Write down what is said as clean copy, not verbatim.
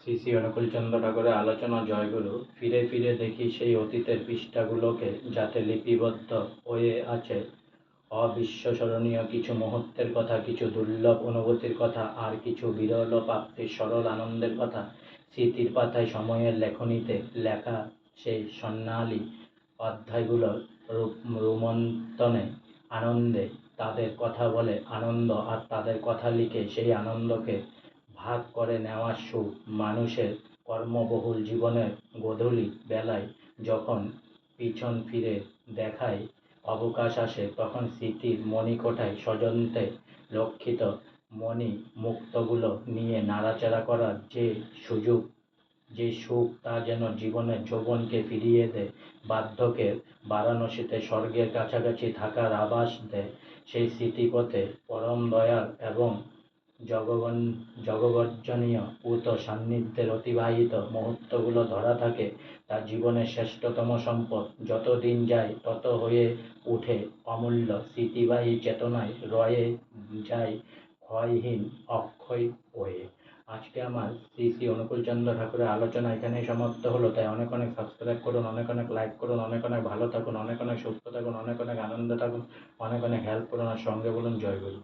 শ্রী শ্রী অনুকূলচন্দ্র ঠাকুরের আলোচনা জয়গুরু। ফিরে ফিরে দেখি সেই অতীতের পৃষ্ঠাগুলোকে, যাতে লিপিবদ্ধ হয়ে আছে অবিস্মরণীয় কিছু মুহূর্তের কথা, কিছু দুর্লভ অনুভূতির কথা, আর কিছু বিরল প্রাপ্তির সরল আনন্দের কথা। স্মৃতির পাতায় সময়ের লেখনীতে লেখা সেই স্বর্ণালী অধ্যায়গুলোর রোমন্থনে আনন্দে তাদের কথা বলে আনন্দ, আর তাদের কথা লিখে সেই আনন্দকে ভাগ করে নেওয়ার সুখ। মানুষের কর্মবহুল জীবনের গোধূলি বেলায় যখন পিছন ফিরে দেখার অবকাশ আসে, তখন স্মৃতির মণিকোঠায় সযত্নে রক্ষিত মণিমুক্তগুলো নিয়ে নাড়াচাড়া করার যে সুখ, তা যেন জীবনের যৌবনকে ফিরিয়ে দেয়, বার্ধক্যের বারাণসীতে স্বর্গের কাছাকাছি থাকার আভাস দেয়। সেই স্মৃতিপথে পরম দয়াল এবং জগবর্জনীয় পূত সান্নিধ্যের অতিবাহিত মুহূর্তগুলো ধরা থাকে তার জীবনের শ্রেষ্ঠতম সম্পদ। যত দিন যায় তত হয়ে ওঠে অমূল্য, স্মৃতিবাহী চেতনায় রয়ে যায় ক্ষয়হীন অক্ষয় হয়ে। আজকে আমার শ্রী শ্রী অনুকূলচন্দ্র ঠাকুরের আলোচনা এখানেই সমাপ্ত হলো। তাই অনেক অনেক সাবস্ক্রাইব করুন, অনেক অনেক লাইক করুন, অনেক অনেক ভালো থাকুন, অনেক অনেক সুস্থ থাকুন, অনেক অনেক আনন্দে থাকুন, অনেক অনেক হেল্প করুন, আর সঙ্গে বলুন জয় গুরু।